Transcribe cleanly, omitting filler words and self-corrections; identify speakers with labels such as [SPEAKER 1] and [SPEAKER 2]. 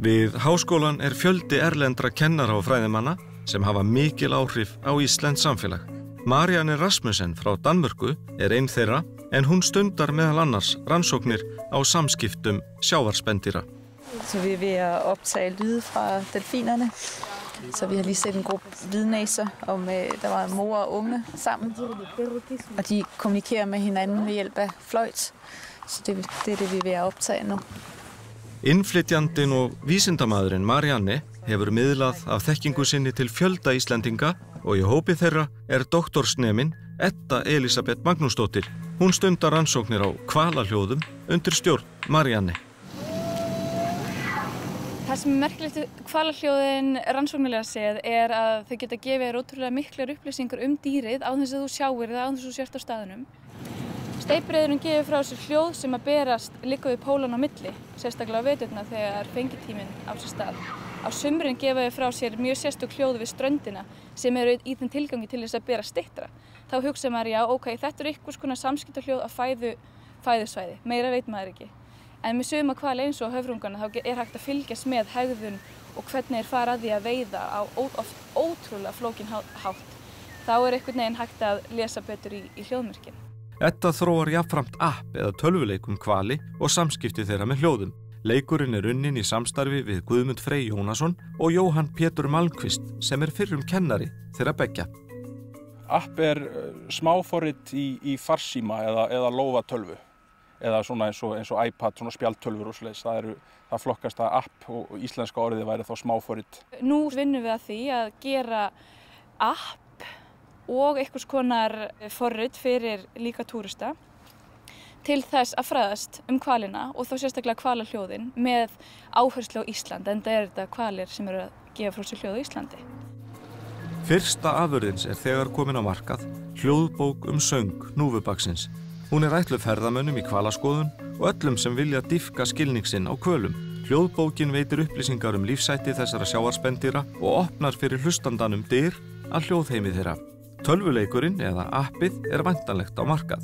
[SPEAKER 1] Við háskólan fjöldi erlendra kennara og fræðimanna sem hafa mikil áhrif á íslenskt samfélag. Marianne Rasmussen frá Danmörku ein þeirra en hún stundar meðal annars rannsóknir á samskiptum sjávarspendýra.
[SPEAKER 2] Så vi ved at optage lyde fra delfinerne. Så vi har lige set en gruppe hvidnæser om der var mor og unge sammen. Og de kommunikerer med hinanden ved hjælp af fløjt. Så det det vi er ved at optage nu.
[SPEAKER 1] Innflytjandinn og vísindamaðurinn Marianne hefur miðlað af þekkingu sinni til fjölda Íslendinga og í hópi þeirra doktorsnemin Edda Elísabet Magnúsdóttir. Hún stundar rannsóknir á hvalahljóðum undir stjórn Marianne.
[SPEAKER 3] Það sem merkilegt við hvalahljóðin rannsóknarlega séð að þau geta gefið ótrúlega miklar upplýsingar dýrið án þess að þú sjáir það, án þess að þú sért á staðnum. Steypireyðurinn gefur frá sér hljóð sem að berast líka við pólana á milli, sérstaklega á veturna þegar fengitíminn á sér stað. Á sumrin gefa þau frá sér mjög sérstök hljóð við ströndina sem eru í þeim tilgangi til þess að bera styttra. Þá hugsa maður, já, ok, þetta einhvers konar samskiptahljóð af fæðusvæði, meira veit maður ekki. En með suma hvali eins og höfrungana þá hægt að fylgjast með hegðun og hvernig fara að því að veiða á ótrúlega flókin hátt. Þá einhvern veginn hægt að lesa betur í hljóðmerkin.
[SPEAKER 1] Edda þróar jafnframt app eða tölvuleikum hvali og samskipti þeirra með hljóðum. Leikurinn unnin í samstarfi við Guðmund Frey Jónasson og Jóhann Pétur Malmqvist sem fyrrum kennari þeirra beggja.
[SPEAKER 4] App smáforrit í farsíma eða lófatölvu eða svona eins og iPad, svona spjaldtölvur og svoleiðis. Það flokkast að app og íslenska orðið væri þá smáforrit.
[SPEAKER 3] Nú vinnum við að því að gera app og einhvers konar forrit fyrir líka túrista til þess að fræðast hvalina og þá sérstaklega hvalahljóðin með áherslu á Ísland, enda þetta hvalir sem eru að gefa frá sér hljóð á Íslandi.
[SPEAKER 1] Fyrsta afurðins þegar komin á markað, hljóðbók söng hnúfubaksins. Hún ætluð ferðamönnum í hvalaskoðun og öllum sem vilja dýpka skilning sinn á hvölum. Hljóðbókin veitir upplýsingar lífsæti þessara sjávarspendýra og opnar fyrir hlustandanum dyr að hljóðheimi þeirra. Tölvuleikurinn eða appið væntanlegt á markað.